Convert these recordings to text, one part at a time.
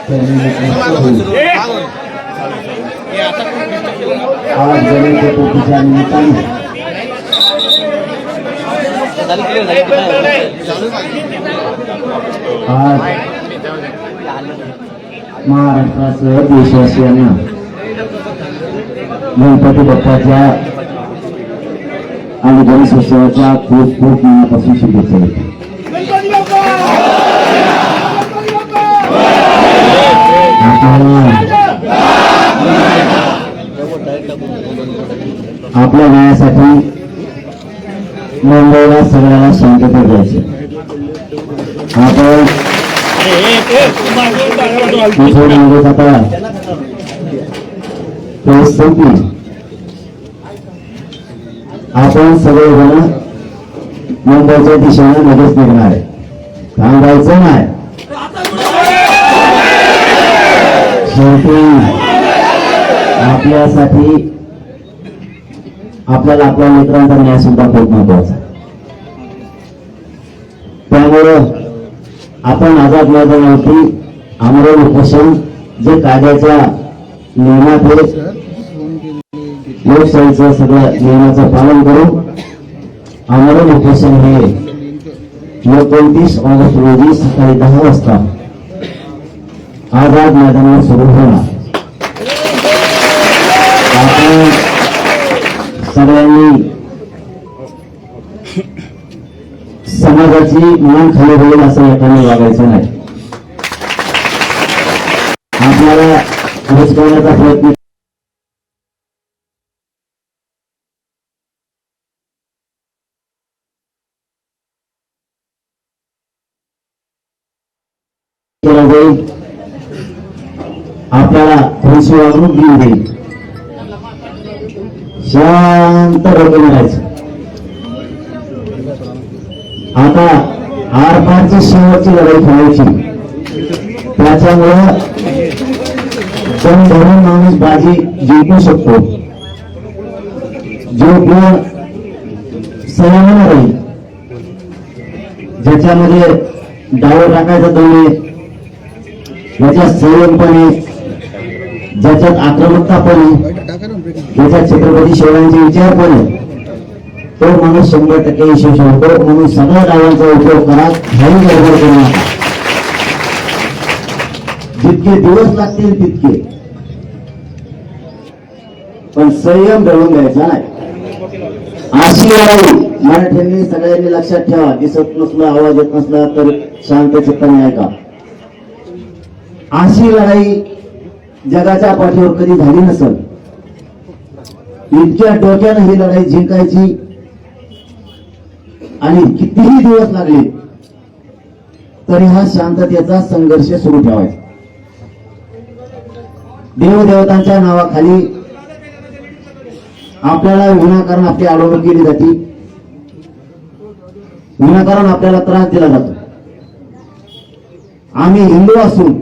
आज गणेशचतुर्थीच्या निमित्ताने आज महाराष्ट्रासह देशवासियांना गणपती बाप्पाच्या आणि गणेशोत्सवाच्या खूप खूप मनापासून शुभेच्छा देतो. आपल्या न्यायासाठी मुंबईला सगळ्याला शांतता द्यायची. आपण संपली. आपण सगळेजण मुंबईच्या दिशेने लगेच निघणार आहे. थांबायचं नाही. शेवटी आपल्यासाठी आपल्याला आपल्या मित्रांचा न्याय सुद्धा खूप महत्वाचा. त्यामुळं आपण आझाद मैदानावरती आमरण उपोषण जे कायद्याच्या नियमात लोकशाहीचं सगळ्या नियमाचं पालन करून आमरण उपोषण हे 29 ऑगस्ट रोजी सकाळी 10 वाजता आझाद मैदानावर सुरू होणार. आपण सगळ्यांनी समाजाची मान खाली होईल असं एकाने वागायचं नाही. आपल्याला हुसकावण्याचा प्रयत्न केला जाईल. आपल्याला थोडीशी वागणूक दिली जाईल. शांत डोक्याने राहायचं. आता आरपारची शेवटची लढाई खेळायची. त्याच्यामुळं दम धरून माणूस बाजी जिंकू शकतो. जो कोण संयमानं राहील, ज्याच्यामध्ये डाव टाकायचा दम आहे, ज्याच्यात संयमपणे, ज्याच्यात आक्रमकतापणे, ज्याच्यात छत्रपती शिवरायांचे विचार पण आहे, तो माणूस 100% यशस्वी होतो. म्हणून सगळ्या डावांचा उपयोग करा. काही गडबड करू नका. जितके दिवस लागतील तितके, पण संयम दळून द्यायचा नाही. अशी लढाई मराठ्यांनी सगळ्यांनी लक्षात ठेवा. दिसत नसलं, आवाज येत नसला तर शांत चित्ताने ऐका. अशी लढाई जगाच्या पाठीवर कधी झाली नसेल. इतक्या डोक्यानं ही लढाई जिंकायची आणि कितीही दिवस लागले तरी हा शांततेचा संघर्ष सुरू ठेवायचा. देवदेवतांच्या नावाखाली आपल्याला विनाकारण आपली अडवणूक केली जाते. विनाकारण आपल्याला त्रास दिला जातो. आम्ही हिंदू असून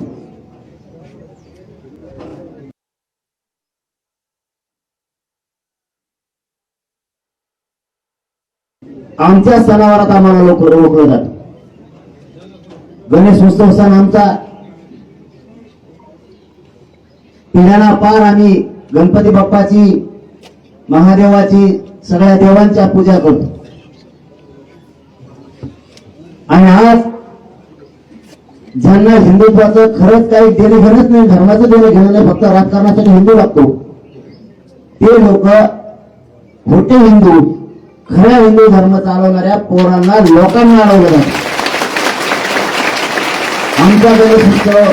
आमच्या सणावारात आम्हाला लोक रोखलं जात. गणेश उत्सव सण आमचा पिढ्याना पार आम्ही गणपती बाप्पाची, महादेवाची, सगळ्या देवांच्या पूजा करतो. आणि आज ज्यांना हिंदुत्वाचं खरंच काही देणे घेणंच नाही, धर्माचं देणे घेणं नाही, फक्त राजकारणासाठी हिंदू लागतो, ते लोक खोटे हिंदू खऱ्या हिंदू धर्म चालवणाऱ्या पोरांना, लोकांना अडवलं जातं. आमचा गणेश उत्सव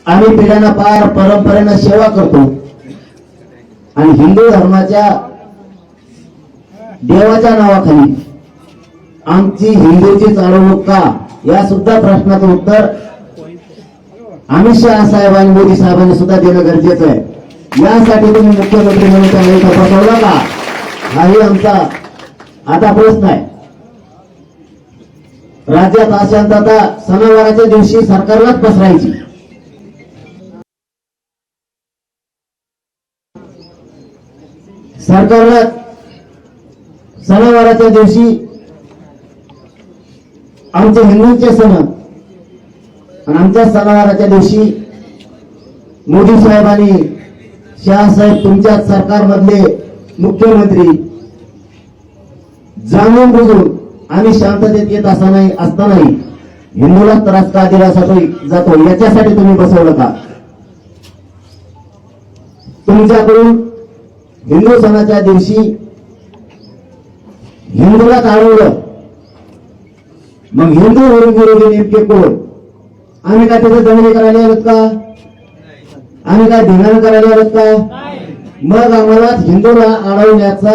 आम्ही पिढ्यांना पार परंपरेनं सेवा करतो आणि हिंदू धर्माच्या देवाच्या नावाखाली आमची हिंदूची चालवणूक का, या सुद्धा प्रश्नाचं उत्तर अमित शहा साहेबांनी, मोदी साहेबांनी सुद्धा देणं गरजेचं आहे. यासाठी तुम्ही मुख्यमंत्री म्हणून त्यांनी तपासवला का, हाही आमचा आता प्रश्न आहे. राज्यात अशांतता सणावाराच्या दिवशी सरकारलाच पसरायची. सरकारला सणावाराच्या दिवशी आमचे हिंदूंचे सण आणि आमच्या सणावाराच्या दिवशी मोदी साहेबांनी शहासाहेब तुमच्या सरकारमधले मुख्यमंत्री जाणून बुजून आम्ही शांततेत येत असतानाही हिंदूला त्रास का दिला जातो याच्यासाठी तुम्ही बसवलं का? तुमच्याकडून हिंदू सणाच्या दिवशी हिंदूला अडवलं, मग हिंदू विरोधी नेमके कोण? आम्ही काय त्याचं जमिनी करायला आलोत का? आम्ही काय धिंगाण करायला आलोत का? मग आम्हाला हिंदूला अडवण्याचा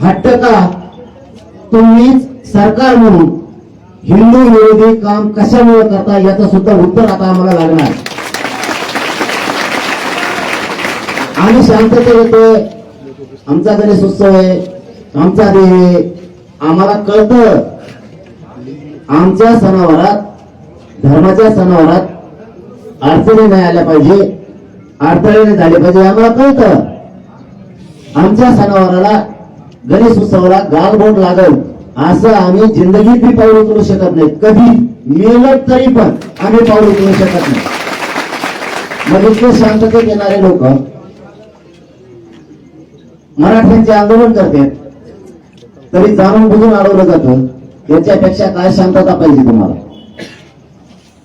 हट्ट का? तुम्हीच सरकार म्हणून हिंदू विरोधी काम कशामुळे करता याचं सुद्धा उत्तर आता आम्हाला लागणार. आम्ही शांततेत येतोय, आमचा गणेश उत्सव आहे, आमचा देव आहे, आम्हाला कळतं आमच्या सणावारात, धर्माच्या सणावारात अडचणी नाही आल्या पाहिजे, अडथळे नाही झाले पाहिजे, आम्हाला कळतं. आमच्या सणावाराला गणेश उत्सवाला गालबोट लागल असं आम्ही जिंदगीत बी पाऊल उचलू शकत नाही, कधी मेलं तरी पण आम्ही पाऊल उचलू शकत नाही. मग इतके शांततेत येणारे लोक मराठ्यांचे आंदोलन करतात तरी जाणून बुजून अडवलं जातं, याच्यापेक्षा काय शांतता पाहिजे तुम्हाला?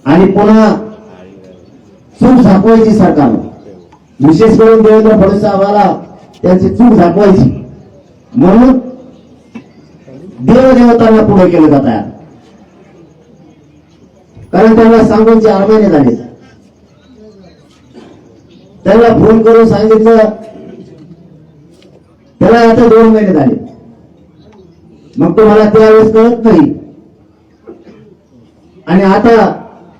आणि पुन्हा चूक झाकवायची सरकारला, विशेष करून देवेंद्र फडणवीस साहेबाला त्यांची चूक झाकवायची म्हणून देवदेवतांना पुढे केलं जात आहे. कारण त्यांना सांगून 4 महिने झाले, त्यांना फोन करून सांगितलं, त्याला आता 2 महिने झाले, मग तुम्हाला त्यावेळेस कळत नाही. आणि आता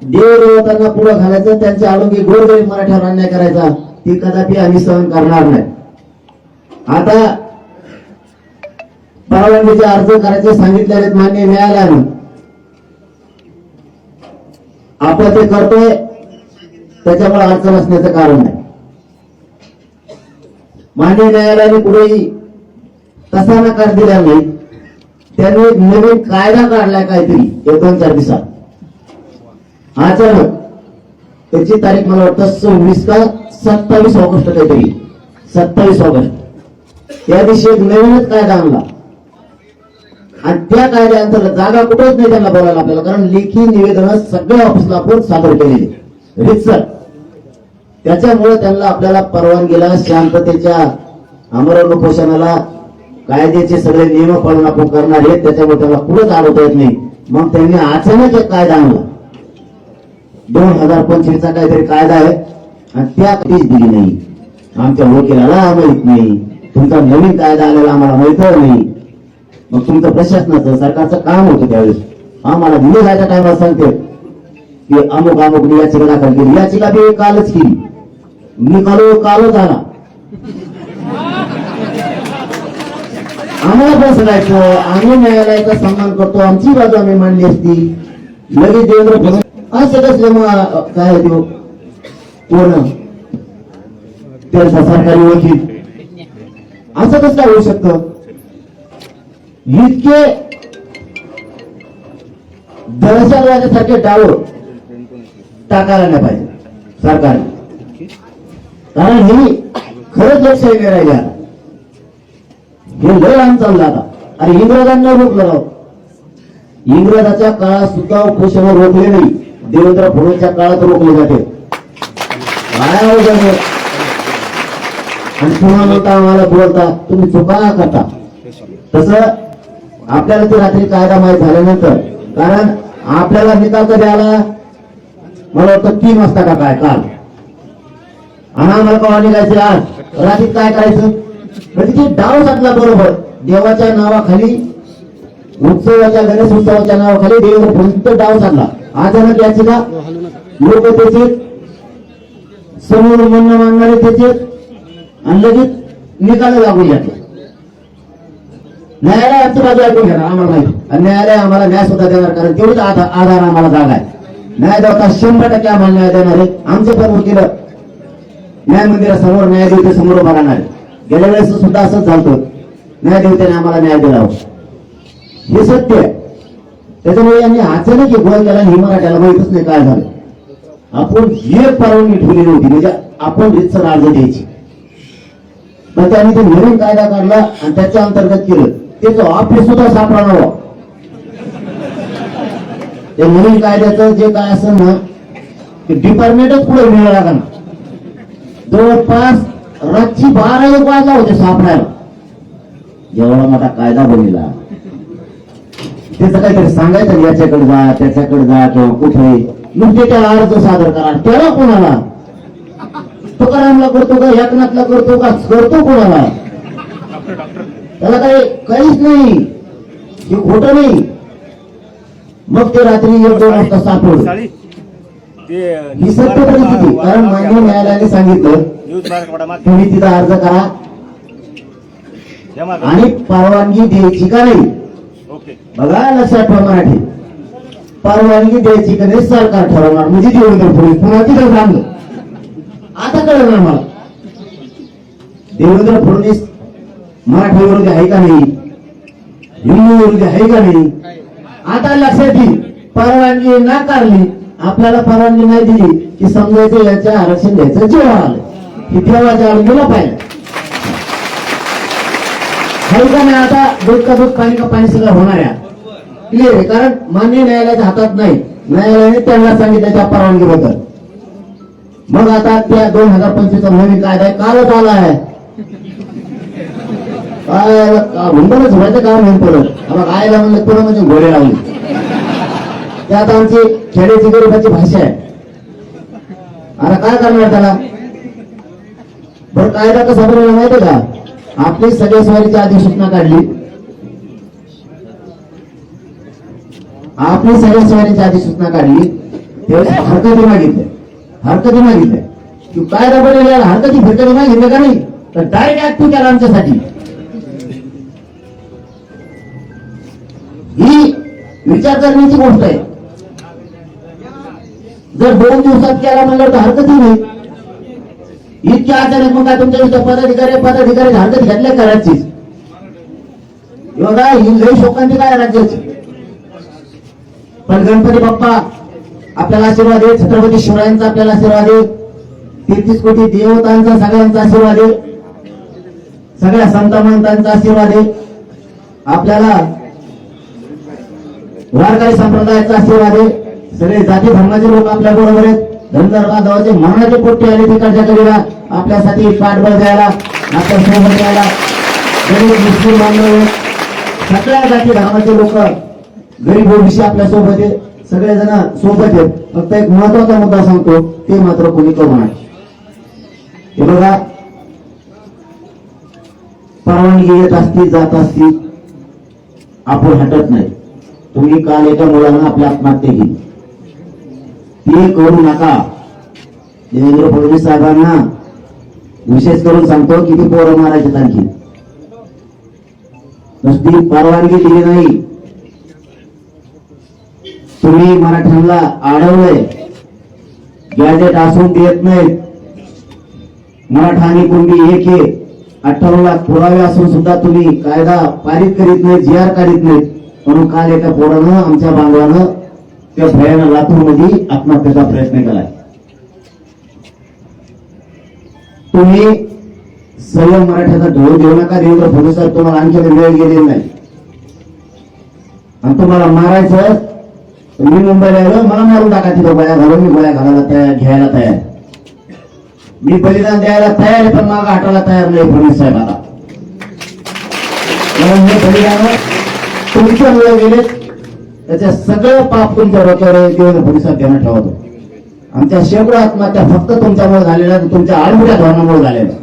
देवदेवतांना पुढे घालायचं, त्यांचे आरोग्य गोरगरीब मराठ्यावर अन्याय करायचा, ती कदापि आम्ही सहन करणार नाही. आता परवानगीचे अर्ज करायचे सांगितले आहेत मान्य न्यायालयानं, आपण ते करतोय, त्याच्यामुळे अडचण असण्याचं कारण नाही. मान्य न्यायालयाने पुढेही तसा नकार दिला नाही, त्यांनी नवीन कायदा काढलाय काहीतरी 1-2-4 दिवसात. अचानक त्याची तारीख मला वाटतं 26 का 27 ऑगस्ट काहीतरी, 27 ऑगस्ट त्या दिवशी एक नवीनच कायदा आणला. आणि त्या कायद्याअंतर्गत जागा कुठेच नाही त्यांना बोलायला आपल्याला, कारण लेखी निवेदन सगळ्या ऑफिसला आपण सादर केलेले रितसर. त्याच्यामुळे त्यांना आपल्याला परवानगीला, शांततेच्या आमरण उपोषणाला कायद्याचे सगळे नियम पाळून आपण करणार आहेत, त्याच्यामुळे त्यांना कुठंच अडवता येत नाही. मग त्यांनी अचानक एक कायदा आणला, 2025चा काहीतरी कायदा आहे, आणि त्या कधीच दिली नाही. आमच्या वकिलाला माहित नाही, तुमचा नवीन कायदा आलेला आम्हाला माहित नाही. मग तुमचं प्रशासनाचं सरकारचं काम होतं त्यावेळेस, आम्हाला दिले जायच्या टायमाला सांगते की अमुक अमुक याचिका दाखल केली, याचिका बी कालच केली, निकाल कालच आला. आम्हाला पण सांगायचं, आम्ही न्यायालयाचा सन्मान करतो, आमची बाजू आम्ही मांडली असती. लगेच देवेंद्र फडणवीस असं कसलं काय देऊ पूर्ण त्यांचा सरकारी वकील असं कसं काय होऊ शकतं? इतके दहशतवाद्यासारखे डाव टाकायला नाही पाहिजे सरकारने, कारण हे खरंच लोकशाही नाही राहिली. हे लय लांब चाललं आता. अरे इंग्रजांना रोखलं राव, इंग्रजाच्या काळात सुद्धा उपोषण रोखले नाही, देवेंद्र फडणवीसच्या काळात रोखले जाते. काय अवघड. आणि पुन्हा म्हणता आम्हाला बोलता तुम्ही चुका करता. तसं आपल्याला ते रात्री कायदा माहीत झाल्यानंतर, कारण आपल्याला निकाल कधी आला मला वाटतं 3 वाजता का काय काल, आणि आम्हाला कवा निघायचे आज रात्री काय करायचं. म्हणजे ते डाव साधला बरोबर, देवाच्या नावाखाली, उत्सवाच्या गणेश उत्सवाच्या नावाखाली देवेंद्र फडणवीस डाव साधला. अचानक याचिका लोक त्याचे समोर म्हणणं मागणारे त्याचे, आणि लगेच निकाल लागू जातो. न्यायालय आमची बाजू ऐकून घेणार, आम्हाला माहिती, आणि न्यायालय आम्हाला न्याय सुद्धा देणार, कारण तेवढीच आधार आम्हाला जागा आहे. न्याय देवता 100% आम्हाला न्याय देणार आहे. आमचे पण वकील न्याय मंदिरासमोर, न्यायदेवते समोर उभा राहणार आहे. गेल्या वेळेस सुद्धा असंच झालं, न्यायदेवतेने आम्हाला न्याय दिला, हे सत्य आहे. त्याच्यामुळे यांनी अचानक एक गोळ केला आणि मराठ्याला माहितच नाही काय झालं. आपण एक परवानगी ठेवली नव्हती, म्हणजे आपण रितसर अर्ज द्यायची, पण त्यांनी ते नवीन कायदा काढला आणि त्याच्या अंतर्गत केलं. त्याचं ऑफिस सुद्धा सापडा नव्हतं. त्या नवीन कायद्याचं जे काय असेल ना ते डिपार्टमेंटच पुढे मिळालं लागला. जवळपास रात्री 12-1 वाजला होते सापडायला. जेवढा मोठा कायदा बनला त्याचं काहीतरी सांगायचं, याच्याकडे जा त्याच्याकडे जा किंवा कुठे नुसते त्याला अर्ज सादर करा. त्याला कोणाला तुकारामला करतो का, एकनाथला करतो का, करतो कोणाला? त्याला काहीच नाही, हे खोटं नाही. मग ते रात्री 1-2 वाजता सापडलं. ही सत्य परिस्थिती. कारण मान्य न्यायालयाने सांगितलं तुम्ही तिथं अर्ज करा आणि परवानगी द्यायची का नाही. बघा लक्षात ठेवा, मराठी परवानगी द्यायची का नाही सरकार ठरवणार. म्हणजे देवेंद्र फडणवीस पुन्हा तिथं सांगलं. आता कळलं ना मला देवेंद्र फडणवीस मराठी विरोधी आहे का नाही, हिंदू विरोधी आहे का नाही. आता लक्षात येईल. परवानगी नाकारली, आपल्याला परवानगी नाही दिली की समजायचं याच्या आरक्षण द्यायचं जेव्हा आलं की देवाच्या गेला पाहिजे का नाही. आता दूध का दूध पाणी का पाणी सगळं होणार आहे, क्लिअर आहे. कारण मान्य न्यायालयाच्या हातात नाही, न्यायालयाने त्यांना सांगितलं त्या परवानगीबद्दल. मग आता त्या 2025 नवीन कायदा आहे, कालच आला आहे. हुंडलच व्हायचं काम नाही परत. आता आयला म्हणलं पुन्हा म्हणजे घोडे लावले. त्यात आमची खेड्याची गरीबाची भाषा आहे. आता काय करणार त्याला. बरं कायदा कसा बनवला माहिती का. आपली सगळ्यास्वारीची अधिसूचना काढली, आपली सगळ्यास्वारीची अधिसूचना काढली त्यावेळेस हरकती मागितल्या की कायदा बनवलेला हरकती फिरकती मागितल्या का नाही, तर डायरेक्ट ऍक्टिव्ह केला आमच्यासाठी. ही विचार करण्याची गोष्ट आहे. जर 2 दिवसात केला म्हणलं तर हरकती नाही. इतक्या अचानक मग काय तुमच्या पदाधिकारी हरकत घेतल्या करायची. बघा ही लई शोकांची काय राज्याची. पण गणपती बाप्पा आपल्याला आशीर्वाद आहे, छत्रपती शिवरायांचा आपल्याला आशीर्वाद आहे, 33 कोटी देवतांचा सगळ्यांचा आशीर्वाद आहे, सगळ्या संत महंतांचा आशीर्वाद आहे, आपल्याला वारकरी संप्रदायाचा आशीर्वाद आहे. सगळे जाती धर्माचे लोक आपल्या बरोबर आहेत. धनगर बांधवाचे मनाचे पोट्टे आले तिकडच्या कडेला आपल्यासाठी पाठबळ द्यायला, आपल्या सोबत द्यायला. गरीब मुस्लिम बांधव सगळ्या जाती धर्माचे लोक गरीब ओबीसी आपल्या सोबत आहे, सगळेजण सोबत आहेत. फक्त एक महत्वाचा मुद्दा सांगतो, ते मात्र कोणी करू नये. हे बघा परवानगी येत असती जात असती आपण हटत नाही. तुम्ही काल एका मुलानं आपल्या आत्महत्या केली, ते करू नका. देवेंद्र फडणवीस साहेबांना विशेष करून सांगतो किती पोरं मारायचे आणखी. नुसती परवानगी दिली नाही, तुम्ही मराठ्यांना अडवलंय, गॅजेट असून देत नाहीत. मराठा आणि कुणबी एक आहे, 18 लाख पुरावे असून सुद्धा तुम्ही कायदा पारित करीत नाही, GR काढीत नाहीत. म्हणून काल एका पोरानं आमच्या बांधवानं त्या भयानं लातूरमध्ये आत्महत्येचा प्रयत्न केलाय. तुम्ही सर्व मराठ्याचा ढोल देऊ नका. देवेंद्र फडणवीस साहेब तुम्हाला आणखी वेळ गेलेली नाही आणि तुम्हाला मारायचं. मी मुंबईला गेलो, मला मारून टाका तिथं गोळ्या घालून, मी गोळ्या घालायला तयार, घ्यायला तयार, मी बलिदान द्यायला तयार आहे, पण मागा हटायला तयार नाही फडणवीस साहेब. आता बलिदान तुमच्यामुळे गेले, त्याच्या सगळं पाप तुमच्या डोक्यावर देवेंद्र फडणवीस साहेब ध्यानात ठेवतो. आमच्या शेकडो आत्महत्या फक्त तुमच्यामुळे झालेल्या, तुमच्या आडमुठ्या धोरणामुळे झालेल्या.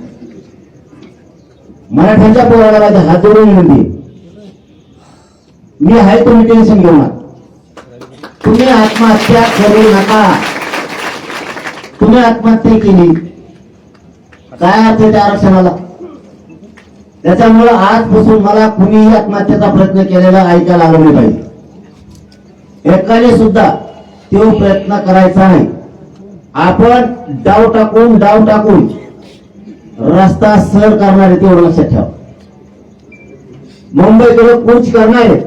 मराठ्यांच्या पोराला माझ्या हात जोडून विनंती, मी आहे, तुम्ही टेन्शन घेऊ नका. तुम्ही आत्महत्या करू नका. तुम्ही आत्महत्या केली काय अर्थ त्या आरक्षणाला. त्याच्यामुळे आजपासून मला कुणीही आत्महत्येचा प्रयत्न केलेला ऐकायला आलं नाही पाहिजे. एकाने सुद्धा तो प्रयत्न करायचा नाही. आपण डाव टाकून रस्ता सर करणार आहे, तेवढं लक्षात ठेवा. मुंबईकडे कूच करणार आहे,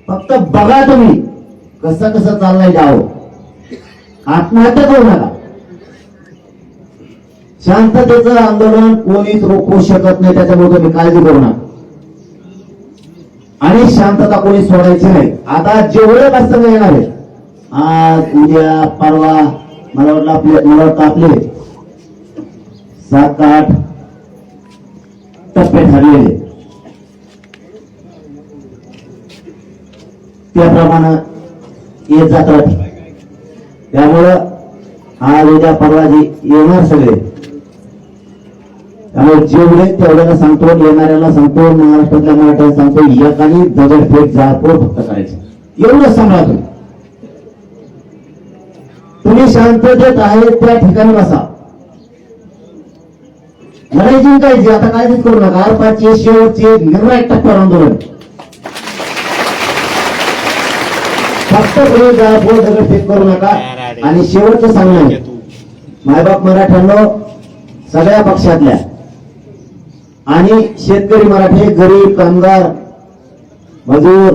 फक्त फक्त बघा तुम्ही कसं कसं चाललंय जावं. आत्महत्या करू नका. शांततेचं आंदोलन कोणीच रोखू शकत नाही, त्याच्यामुळे तुम्ही काळजी करू नका. आणि शांतता कोणी सोडायची नाही. आता जेवढे प्रसंग येणार आहे आज उद्या परवा, मला वाटतं आपले 7-8 टप्पे ठरलेले, त्याप्रमाणे येत जातात. त्यामुळं आज उद्या परवा जे येणार सगळे, त्यामुळे जेवढे तेवढ्याला सांगतो, येणाऱ्याला सांगतो, महाराष्ट्रातल्या मराठ्याला सांगतो, एकाने दगडफेक जाळपोळ फक्त करायचं, एवढंच सांगा. तुम्ही शांततेत आहे त्या ठिकाणी बसा. लढाई जिंकायची, आता काळजीच करू नका. आरपारचे शेवटचे निर्णायक टप्प्यावर आंदोलन. फक्त कोणी जाळपोळ दगडफेक करू नका. आणि शेवटचं सांगणं, मायबाप मराठ्यांनो, सगळ्या पक्षातल्या आणि शेतकरी मराठी, गरीब, कामगार, मजूर,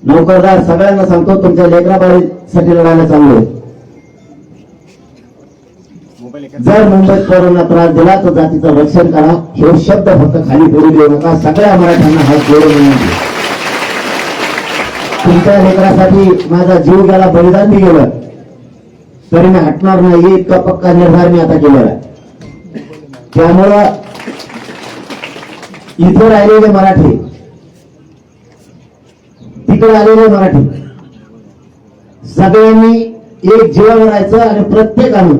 नोकरदार सगळ्यांना सांगतो, तुमच्या लेकराबाळीसाठी लढायला चाललोय. जर मुंबईत कोरोना त्रास दिला तर जातीचं रक्षण करा. हे शब्द फक्त खाली बोलू देऊ नका. सगळ्या मराठ्यांना हात जोडून विनंती. तुमच्या लेकरासाठी माझा जीव गेला, बलिदान मी गेलं, तरी मी हटणार नाही, इतका पक्का निर्धार मी आता केलेला आहे. त्यामुळं इथे राहिलेले मराठी, तिकडे आलेले मराठी, सगळ्यांनी एक जीवन राहायचं. आणि प्रत्येकानं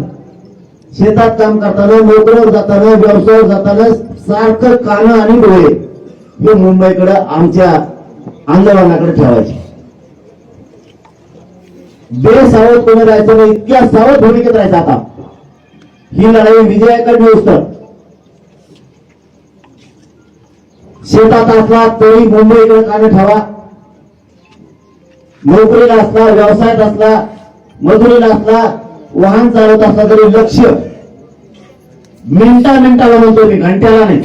शेतात काम करताना, नोकरीवर जाताना, व्यवसायावर जाताना सारखं कानं आणि डोळे हे मुंबईकडे आमच्या आंदोलनाकडे ठेवायचे. बेसावध कोणी राहायचं नाही, इतक्या सावध भूमिकेत राहायचं. आता ही लढाई विजयाकडे नेऊस तर शेतात असला तरी मुंबईकडे कानं ठेवा, नोकरीला असला, व्यवसायात असला, मजुरीला असला, वाहन चालवत असला तरी लक्ष मिनिटाला म्हणतो मी, घंट्याला नाही,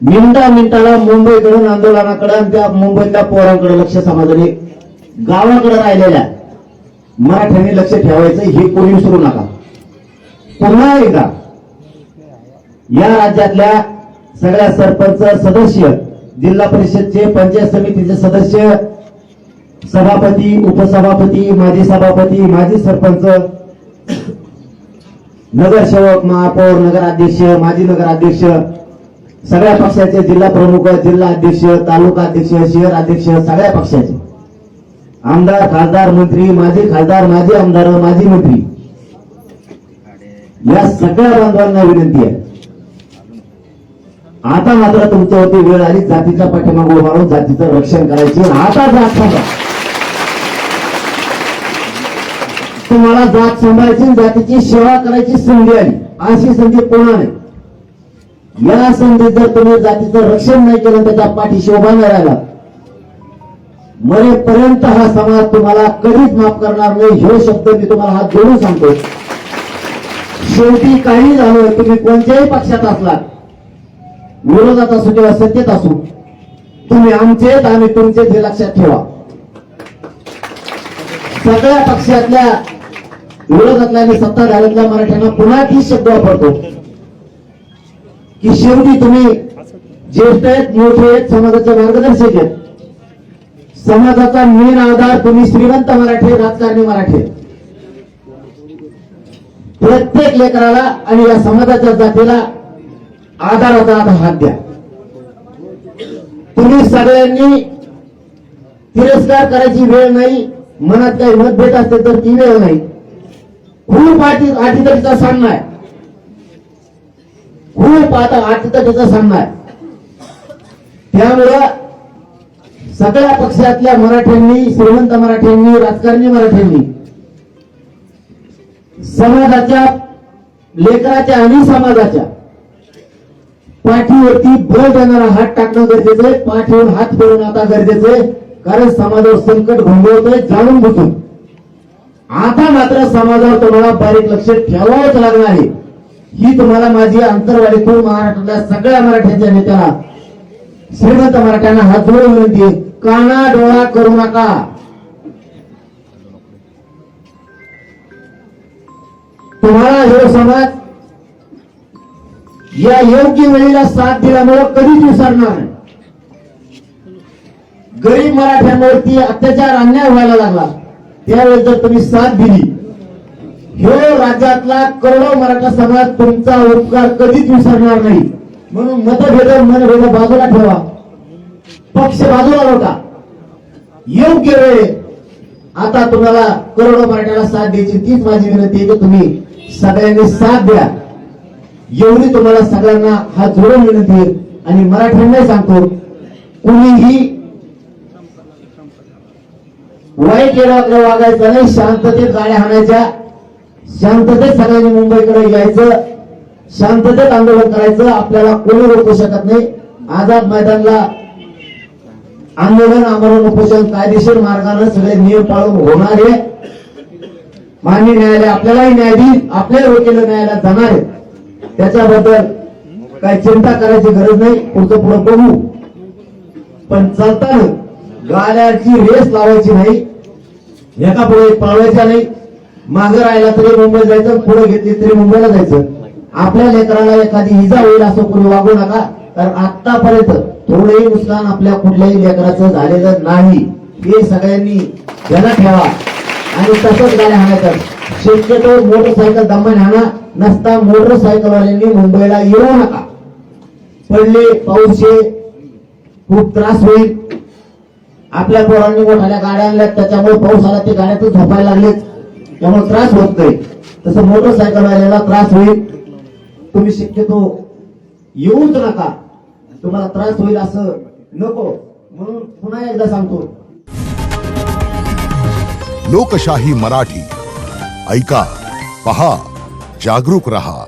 मिनिटाला मुंबईकडून आंदोलनाकडे आणि त्या मुंबईतल्या पोरांकडे लक्ष. समाजाने गावाकडे राहिलेल्या मराठ्यांनी लक्ष ठेवायचं, हे कोणी विसरू नका. पुन्हा एकदा या राज्यातल्या सगळ्या सरपंच, सदस्य, जिल्हा परिषदचे, पंचायत समितीचे सदस्य, सभापती, उपसभापती, माजी सभापती, माजी सरपंच, नगरसेवक, महापौर, नगराध्यक्ष, माजी नगराध्यक्ष, सगळ्या पक्षाचे जिल्हा प्रमुख, जिल्हा अध्यक्ष, तालुका अध्यक्ष, शहर अध्यक्ष, सगळ्या पक्षाचे आमदार, खासदार, मंत्री, माजी खासदार, माजी आमदार, माजी मंत्री, या सगळ्या बांधवांना विनंती आहे, आता मात्र तुमच्यावरती वेळ आली जातीच्या पाठीमागे उभा राहून जातीचं रक्षण करायची. आता जात सांगा, तुम्हाला जात सांभाळायची, जातीची सेवा करायची संधी आली. अशी संधी पुन्हा नाही. या संधीत जर तुम्ही जातीचं रक्षण नाही केलं, त्याच्या पाठीशी उभा नाही राहिला, मरेपर्यंत हा समाज तुम्हाला कधीच माफ करणार नाही. हे शब्द मी तुम्हाला हात जोडून सांगतो. शेवटी काही झालं, तुम्ही कोणत्याही पक्षात असलात, विरोधात असू किंवा सत्तेत असू, तुम्ही आमचेच, आम्ही तुमचेच, हे लक्षात ठेवा. सगळ्या पक्षातल्या, विरोधातल्या आणि सत्ताधाऱ्यातल्या मराठ्यांना पुन्हा तीच शब्द वापरतो की शेवटी तुम्ही ज्येष्ठ आहेत, मोठे आहेत, समाजाचे मार्गदर्शक आहेत. समाजाचा मेन आधार तुम्ही श्रीमंत मराठी, राजकारणी मराठी. प्रत्येक लेकराला आणि या समाजाच्या जातीला आधाराचा हात द्या. तुम्ही सगळ्यांनी तिरस्कार करायची वेळ नाही. मनात काही मतभेद असते तर ती वेळ नाही. खूप अटीतटीचा सामना आहे, खूप आता अटीतटीचा सामना आहे. त्यामुळं सगळ्या पक्षातल्या मराठ्यांनी, श्रीमंत मराठ्यांनी, राजकारणी मराठ्यांनी समाजाच्या, लेकराच्या आणि समाजाच्या पाठीवरती बळ देणारा हात टाकणं गरजेचं आहे. पाठीवर हात फिरवणं आता गरजेचं आहे, कारण समाजावर संकट घोंगवतोय जाणून बुजून. आता मात्र समाजावर तुम्हाला बारीक लक्ष ठेवावंच लागणार आहे. ही तुम्हाला माझी अंतरवाडीतून महाराष्ट्रातल्या सगळ्या मराठ्यांच्या नेत्याला, श्रीमंत मराठ्यांना हात जोडून विनंती आहे. काना डोळा करू नका. तुम्हाला हे समाज या योग्य वेळेला साथ दिल्यामुळे कधीच विसरणार नाही. गरीब मराठ्यांवरती अत्याचार अन्याय व्हायला लागला त्यावेळेस जर तुम्ही साथ दिली, हे राज्यातला करोडो मराठा समाज तुमचा उपकार कधीच विसरणार नाही. म्हणून मतभेद मनभेद बाजूला ठेवा, पक्ष बाजूला नका. योग्य वेळ आता तुम्हाला करोडो मराठ्याला साथ द्यायची, तीच माझी विनंती आहे की तुम्ही सगळ्यांनी साथ द्या. एवढी तुम्हाला सगळ्यांना हात जोडून विनंती आहे. आणि मराठ्यांना सांगतो, कुणीही वाईट येण्याकडे वागायचं नाही, शांततेत गाड्या हाणायच्या, शांततेत सगळ्यांनी मुंबईकडे यायचं, शांततेत आंदोलन करायचं. आपल्याला कोणी रोखू शकत नाही. आझाद मैदानला आंदोलन आमरण उपोषण कायदेशीर मार्गाने सगळे नियम पाळून होणार आहे. माननीय न्यायालय आपल्यालाही न्याय देईल, आपल्याला वकील न्यायालयात जाणार आहे. त्याच्याबद्दल काही चिंता करायची गरज नाही. पुढचं पुढे बघू. पण चालताना गाड्याची रेस लावायची नाही, एका पुढे पळवायच्या नाही. मागे राहिला तरी मुंबई जायचं, पुढे घेतली तरी मुंबईला जायचं. आपल्या लेकराला एखादी इजा होईल असं कोणी वागू नका. कारण आतापर्यंत थोडंही नुकसान आपल्या कुठल्याही लेकराचं झालेलं नाही, हे सगळ्यांनी ध्यानात ठेवा. आणि तसंच गाड्या हाणायचं. शक्यतो मोटरसायकल दमाने हाणा, नसता मोटरसायकलवाल्यांनी मुंबईला येऊ नका. पडले पाऊसचे खूप त्रास होईल. आपल्या पोरांनी मोठ्या गाड्या आणल्या, त्याच्यामुळे पाऊस आला ते गाड्यातच झोपायला लागलेच, त्यामुळे त्रास होत नाही. तसं मोटरसायकलवाल्याला त्रास होईल. तुम्ही शक्यतो येऊच नका, तुम्हाला त्रास होईल असं नको. म्हणून पुन्हा एकदा सांगतो, लोकशाही मराठी ऐका, पहा, जागरूक रहा.